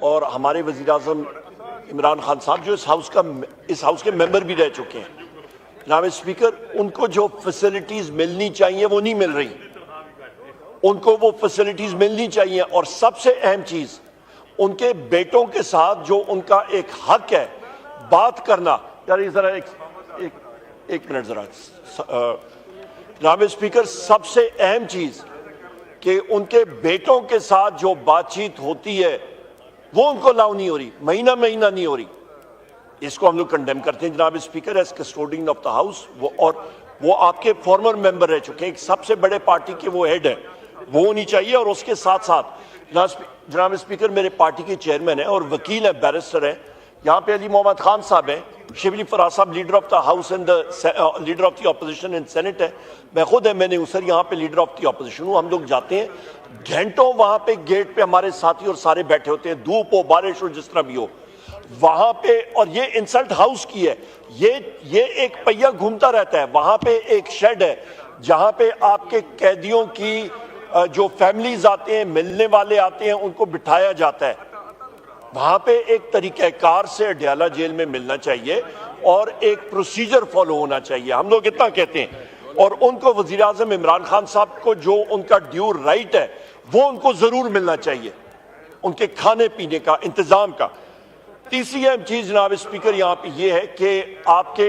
اور ہمارے وزیر اعظم عمران خان صاحب جو اس ہاؤس کے ممبر بھی رہ چکے ہیں. جناب اسپیکر, ان کو جو فیسلٹیز ملنی چاہیے وہ نہیں مل رہی. ان کو وہ فیسلٹیز ملنی چاہیے, اور سب سے اہم چیز ان کے بیٹوں کے ساتھ جو ان کا ایک حق ہے بات کرنا. یار ذرا ایک منٹ ذرا. جناب اسپیکر, سب سے اہم چیز کہ ان کے بیٹوں کے ساتھ جو بات چیت ہوتی ہے وہ ان کو الاؤ نہیں ہو رہی, مہینہ نہیں ہو رہی. اس کو ہم لوگ کنڈیم کرتے ہیں جناب speaker as custodian of the house. وہ آپ کے فارمر ممبر رہ چکے ہیں, ایک سب سے بڑے پارٹی کے وہ ہیڈ ہیں, وہ ہونی چاہیے. اور اس کے ساتھ ساتھ جناب اسپیکر میرے پارٹی کے چیئرمین ہیں اور وکیل ہیں, بیرسٹر ہیں. یہاں پہ علی محمد خان صاحب ہیں, شبلی فراز صاحب leader of the house and leader of the opposition in Senate ہے, میں خود ہے, میں نے سر یہاں پہ لیڈر آف دی اپوزیشن ہوں. ہم لوگ جاتے ہیں گھنٹوں وہاں پہ گیٹ پہ ہمارے ساتھی اور سارے بیٹھے ہوتے ہیں, دھوپ ہو بارش ہو جس طرح بھی ہو وہاں پہ. اور یہ انسلٹ ہاؤس کی ہے, یہ ایک پہیہ گھومتا رہتا ہے. وہاں پہ ایک شیڈ ہے جہاں پہ آپ کے قیدیوں کی جو فیملیز آتے ہیں, ملنے والے آتے ہیں, ان کو بٹھایا جاتا ہے. وہاں پہ ایک طریقہ کار سے اڈیالہ جیل میں ملنا چاہیے اور ایک پروسیجر فالو ہونا چاہیے. ہم لوگ اتنا کہتے ہیں. اور ان کو وزیر اعظم عمران خان صاحب کو جو ان کا ڈیو رائٹ ہے وہ ان کو ضرور ملنا چاہیے, ان کے کھانے پینے کا انتظام کا. تیسری اہم چیز جناب اسپیکر یہاں پہ یہ ہے کہ آپ کے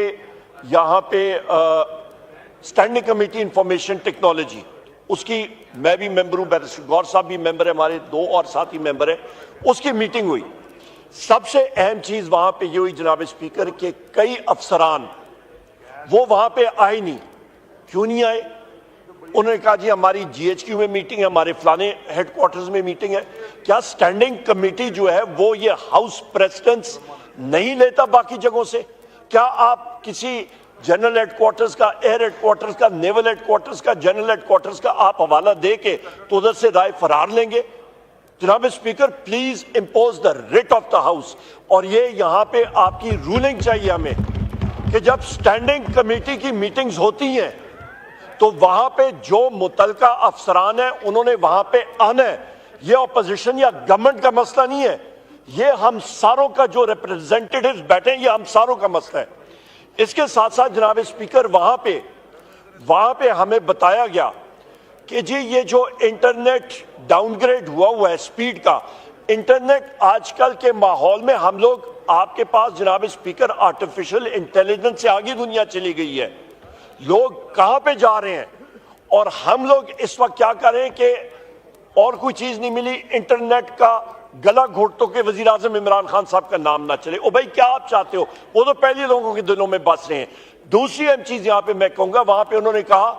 یہاں پہ اسٹینڈنگ کمیٹی انفارمیشن ٹیکنالوجی, اس کی میں بھی ممبر ہوں, بیرسٹر غور صاحب بھی ممبر ہے, ہمارے 2 اور ساتھی ممبر ہیں. اس کی میٹنگ ہوئی. سب سے اہم چیز وہاں پہ یہ ہوئی جناب اسپیکر کہ کئی افسران وہ وہاں پہ آئے نہیں. کیوں نہیں آئے؟ انہوں نے کہا جی ہماری جی ایچ کیو میں میٹنگ ہے, ہمارے فلانے ہیڈ کوارٹرز میں میٹنگ ہے. کیا سٹینڈنگ کمیٹی جو ہے وہ یہ ہاؤس پریزیڈنٹس نہیں لیتا باقی جگہوں سے؟ کیا آپ کسی جنرل ہیڈ کوارٹرز کا, ایئر ہیڈ کوارٹرز کا, نیول ہیڈ کوارٹرز کا, جنرل ہیڈ کوارٹرز کا آپ حوالہ دے کے تو ادھر سے رائے فرار لیں گے؟ جناب speaker please impose the rate of the house. اور یہ یہاں پہ آپ کی رولنگ چاہیے ہمیں کہ جب سٹینڈنگ کمیٹی کی میٹنگز ہوتی ہیں تو وہاں پہ جو متعلقہ افسران ہیں انہوں نے وہاں پہ آنا ہے. یہ اپوزیشن یا گورنمنٹ کا مسئلہ نہیں ہے, یہ ہم ساروں کا جو ریپرزینٹیٹیوز بیٹھے ہیں یہ ہم ساروں کا مسئلہ ہے. اس کے ساتھ ساتھ جناب اسپیکر وہاں پہ ہمیں بتایا گیا کہ جی یہ جو انٹرنیٹ ڈاؤن گریڈ ہوا ہے سپیڈ کا, انٹرنیٹ آج کل کے ماحول میں ہم لوگ, آپ کے پاس جناب اسپیکر آرٹیفیشل انٹیلیجنس سے آگے دنیا چلی گئی ہے. لوگ کہاں پہ جا رہے ہیں اور ہم لوگ اس وقت کیا کر رہے ہیں کہ اور کوئی چیز نہیں ملی, انٹرنیٹ کا گلا گھونٹوں کے وزیر اعظم عمران خان صاحب کا نام نہ چلے. او بھائی کیا آپ چاہتے ہو؟ وہ تو پہلے لوگوں کے دلوں میں بس رہے ہیں. دوسری اہم چیز یہاں پہ میں کہوں گا, وہاں پہ انہوں نے کہا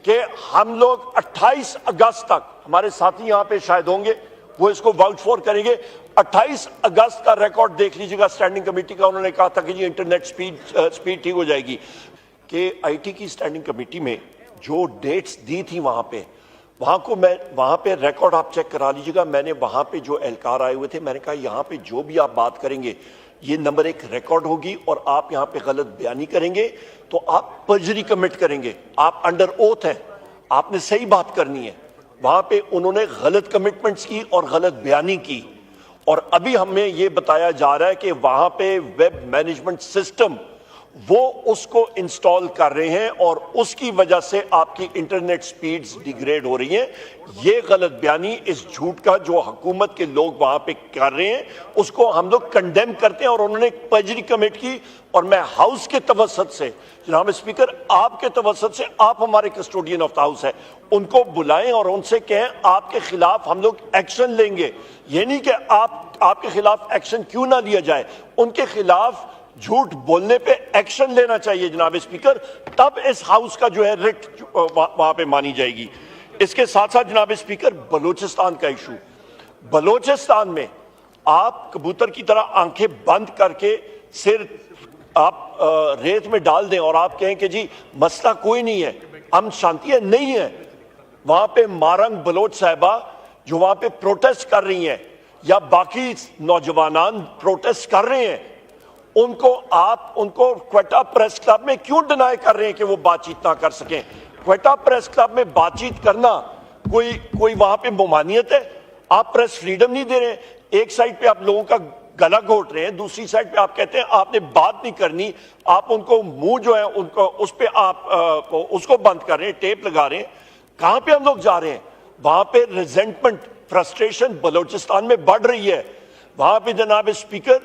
کہ ہم لوگ 28 اگست تک, ہمارے ساتھی یہاں پہ شاید ہوں گے وہ اس کو واؤچ فور کریں گے, 28 اگست کا ریکارڈ دیکھ لیجیے گا اسٹینڈنگ کمیٹی کا. انہوں نے کہا تھا کہ جی انٹرنیٹ سپیڈ ٹھیک ہو جائے گی. کہ آئی ٹی کی اسٹینڈنگ کمیٹی میں جو ڈیٹس دی تھی وہاں پہ ریکارڈ آپ چیک کرا لیجیے گا. میں نے وہاں پہ جو اہلکار آئے ہوئے تھے, میں نے کہا یہاں پہ جو بھی آپ بات کریں گے یہ نمبر 1 ریکارڈ ہوگی, اور آپ یہاں پہ غلط بیانی کریں گے تو آپ پرجری کمٹ کریں گے. آپ انڈر اوتھ ہیں, آپ نے صحیح بات کرنی ہے. وہاں پہ انہوں نے غلط کمٹمنٹس کی اور غلط بیانی کی. اور ابھی ہمیں یہ بتایا جا رہا ہے کہ وہاں پہ ویب مینجمنٹ سسٹم وہ اس کو انسٹال کر رہے ہیں اور اس کی وجہ سے آپ کی انٹرنیٹ سپیڈز ڈیگریڈ ہو رہی ہیں. یہ غلط بیانی, اس جھوٹ کا جو حکومت کے لوگ وہاں پہ کر رہے ہیں اس کو ہم لوگ کنڈیم کرتے ہیں. اور انہوں نے ایک پرجری کمٹ کی, اور میں ہاؤس کے توسط سے جناب اسپیکر, آپ کے توسط سے, آپ ہمارے کسٹوڈین آف دا ہاؤس ہے, ان کو بلائیں اور ان سے کہیں آپ کے خلاف ہم لوگ ایکشن لیں گے. یہ نہیں کہ آپ کے خلاف ایکشن کیوں نہ لیا جائے, ان کے خلاف جھوٹ بولنے پہ ایکشن لینا چاہیے جناب اسپیکر, تب اس ہاؤس کا جو ہے ریٹ وہاں پہ مانی جائے گی. اس کے ساتھ ساتھ جناب اسپیکر بلوچستان کا ایشو, بلوچستان میں آپ کبوتر کی طرح آنکھیں بند کر کے سر آپ ریت میں ڈال دیں اور آپ کہیں کہ جی مسئلہ کوئی نہیں ہے, ہم شانتی ہے, نہیں ہے. وہاں پہ مارنگ بلوچ صاحبہ جو وہاں پہ پروٹیسٹ کر رہی ہیں یا باقی نوجوانان پروٹیسٹ کر رہے ہیں, ان کو کوئٹہ پریس کلب میں کیوں ڈینائی کر رہے ہیں کہ وہ بات چیت نہ کر سکیں؟ کوئٹہ پریس کلب میں بات چیت کرنا کوئی وہاں پہ ممانعت ہے؟ آپ پریس فریڈم نہیں دے رہے ہیں. ایک سائڈ پہ آپ لوگوں کا گلا گھوٹ رہے ہیں, دوسری سائڈ پہ آپ کہتے ہیں آپ نے بات نہیں کرنی, آپ ان کو منہ جو ہے ان کو اس پہ آپ اس کو بند کر رہے ہیں, ٹیپ لگا رہے ہیں. کہاں پہ ہم لوگ جا رہے ہیں؟ وہاں پہ ریزنٹمنٹ, فرسٹریشن بلوچستان میں بڑھ رہی ہے. وہاں پہ جناب اسپیکر,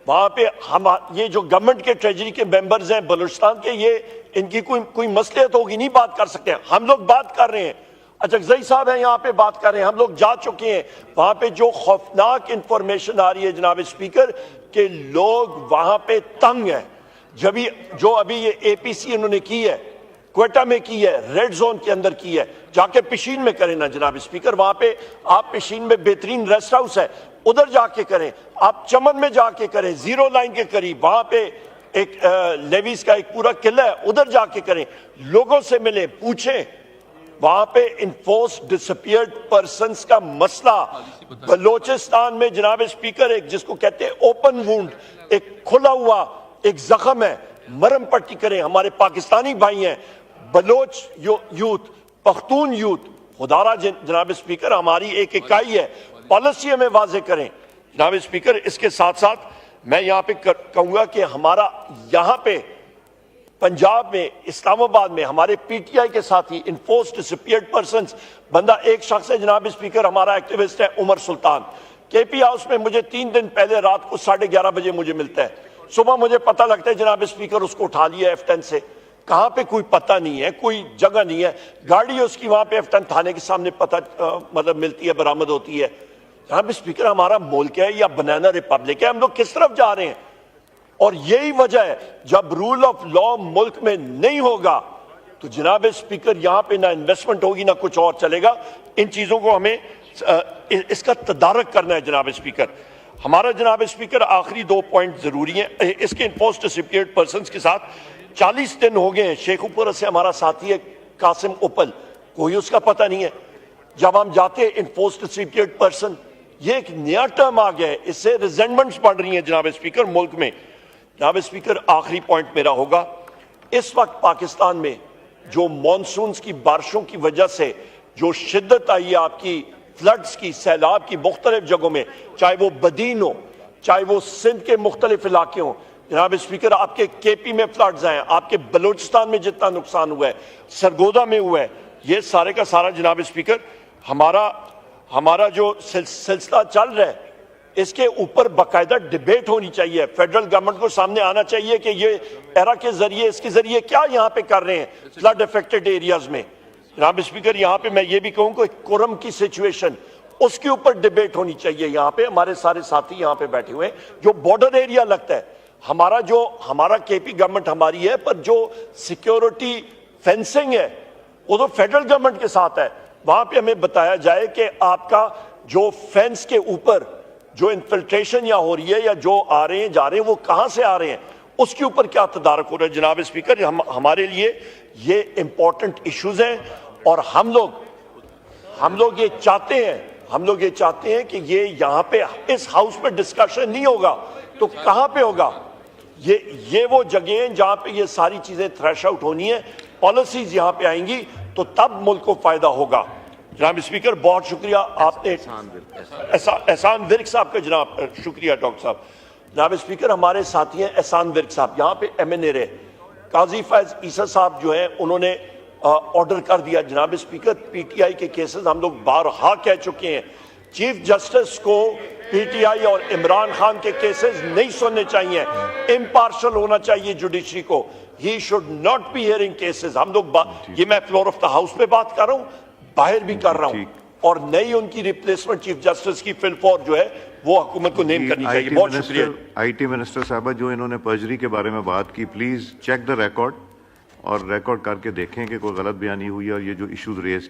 وہاں پہ ہم یہ جو گورنمنٹ کے ٹریجری کے ممبرز ہیں بلوچستان کے, یہ ان کی کوئی مصلحت ہوگی نہیں بات کر سکتے. ہم لوگ بات کر رہے ہیں, اچکزئی صاحب ہیں یہاں پہ بات کر رہے ہیں, ہم لوگ جا چکے ہیں. وہاں پہ جو خوفناک انفارمیشن آ رہی ہے جناب اسپیکر کہ لوگ وہاں پہ تنگ ہیں. جو ابھی یہ اے پی سی انہوں نے کی ہے, کوئٹہ میں کی ہے, ریڈ زون کے اندر کی ہے, جا کے پشین میں کریں نا جناب اسپیکر. وہاں پہ آپ پشین میں بہترین ریسٹ ہاؤس ہے, ادھر جا کے کریں. آپ چمن میں جا کے کریں, زیرو لائن کے قریب, وہاں پہ ایک لیویز کا ایک پورا قلعہ ہے, ادھر جا کے کریں. لوگوں سے ملیں, پوچھیں. وہاں پہ انفورس ڈسپیئرڈ پرسنز کا مسئلہ بلوچستان میں جناب اسپیکر ایک جس کو کہتے ہیں اوپن وونڈ, ایک کھلا ہوا ایک زخم ہے. مرم پٹی کریں. ہمارے پاکستانی بھائی ہیں, بلوچ یوتھ, پختون یوتھ, خدارہ جناب اسپیکر ہماری ایک اکائی ہے, پالیسی ہمیں واضح کریں جناب اسپیکر. اس کے ساتھ ساتھ میں یہاں پہ کہوں گا کہ ہمارا یہاں پہ پنجاب میں, اسلام آباد میں ہمارے پی ٹی آئی کے ساتھی انفورس ڈسپیئرڈ پرسنز, بندہ ایک شخص ہے جناب اسپیکر, ہمارا ایکٹیوسٹ ہے عمر سلطان. کے پی ہاؤس میں مجھے 3 دن پہلے رات کو 11:30 بجے مجھے ملتا ہے, صبح مجھے پتہ لگتا ہے جناب اسپیکر اس کو اٹھا لیا F10 سے. کہاں پہ کوئی پتہ نہیں ہے, کوئی جگہ نہیں ہے, گاڑی اس کی وہاں پہ F10 تھانے کے سامنے پتہ مطلب ملتی ہے, برآمد ہوتی ہے. جناب اسپیکر ہمارا ملک ہے یا بنانا ریپبلک ہے؟ ہم لوگ کس طرف جا رہے ہیں؟ اور یہی وجہ ہے جب رول آف لا ملک میں نہیں ہوگا تو جناب اسپیکر یہاں پہ نہ انویسٹمنٹ ہوگی نہ کچھ اور چلے گا. ان چیزوں کو ہمیں اس کا تدارک کرنا ہے جناب اسپیکر. ہمارا جناب اسپیکر آخری 2 پوائنٹ ضروری ہیں اس کے انفورس ڈسپیئرڈ پرسنز کے ساتھ. 40 دن ہو گئے ہیں, شیخو پورہ سے ہمارا ساتھی ہے قاسم اوپل, کوئی اس کا پتہ نہیں ہے. جب ہم جاتے ہیں انفورس ڈسپیئرڈ پرسن, یہ ایک نیا ٹرم آ گیا ہے, اس سے ریزنٹمنٹس بڑھ رہی ہیں جناب اسپیکر ملک میں. جناب اسپیکر آخری پوائنٹ میرا ہوگا, اس وقت پاکستان میں جو مانسونز کی بارشوں کی وجہ سے جو شدت آئی ہے آپ کی فلڈز کی, سیلاب کی مختلف جگہوں میں, چاہے وہ بدین ہو, چاہے وہ سندھ کے مختلف علاقے ہوں. جناب اسپیکر آپ کے کے پی میں فلڈز آئے ہیں, آپ کے بلوچستان میں جتنا نقصان ہوا ہے, سرگودا میں ہوا ہے, یہ سارے کا سارا جناب اسپیکر ہمارا جو سلسلہ چل رہا ہے اس کے اوپر باقاعدہ ڈیبیٹ ہونی چاہیے. فیڈرل گورنمنٹ کو سامنے آنا چاہیے کہ یہ ایرا کے ذریعے, اس کے ذریعے کیا یہاں پہ کر رہے ہیں فلڈ افیکٹڈ ایریاز میں. جناب اسپیکر یہاں پہ میں یہ بھی کہوں کہ کورم کی سچویشن, اس کے اوپر ڈیبیٹ ہونی چاہیے. یہاں پہ ہمارے سارے ساتھی یہاں پہ بیٹھے ہوئے ہیں, جو بارڈر ایریا لگتا ہے ہمارا کے پی گورنمنٹ ہماری ہے, پر جو سیکیورٹی فینسنگ ہے وہ تو فیڈرل گورنمنٹ کے ساتھ ہے. وہاں پہ ہمیں بتایا جائے کہ آپ کا جو فینس کے اوپر جو انفلٹریشن یا ہو رہی ہے یا جو آ رہے ہیں جا رہے ہیں وہ کہاں سے آ رہے ہیں, اس کے اوپر کیا تدارک ہو رہا ہے. جناب اسپیکر ہمارے لیے یہ امپورٹنٹ ایشوز ہیں, اور ہم لوگ یہ چاہتے ہیں کہ یہ یہاں پہ اس ہاؤس پہ ڈسکشن نہیں ہوگا تو کہاں پہ ہوگا؟ یہ وہ جگہ ہیں جہاں پہ یہ ساری چیزیں تھریش آؤٹ ہونی ہیں, پالیسیز یہاں پہ آئیں گی تو تب ملک کو فائدہ ہوگا. جناب اسپیکر بہت شکریہ. آپ نے احسان ورک صاحب کا جناب شکریہ ڈاکٹر صاحب. جناب اسپیکر ہمارے ساتھی ہیں احسان ورک صاحب, یہاں پہ ایم این اے رہے. قاضی فیض عیسیٰ صاحب جو ہیں انہوں نے آرڈر کر دیا. جناب اسپیکر پی ٹی آئی کے کیسز ہم لوگ بارہا کہہ چکے ہیں, چیف جسٹس کو پی ٹی آئی اور عمران خان کے کیسز نہیں سننے چاہیے, امپارشل ہونا چاہیے جوڈیشری کو. He should not be hearing cases. ہم لوگ یہ میں فلور آف دا ہاؤس پہ بات کر رہا ہوں, باہر بھی کر رہا ہوں, اور نئی ان کی ریپلیسمنٹ چیف جسٹس کی فل فور جو ہے وہ حکومت کو نیم کرنی چاہیے. بہت شکریہ. آئی ٹی منسٹر صاحبہ جو انہوں نے پرجری کے بارے میں بات کی, پلیز چیک دا ریکارڈ اور ریکارڈ کر کے دیکھیں کہ کوئی غلط بیانی ہوئی ہے, اور یہ جو ایشوز ریز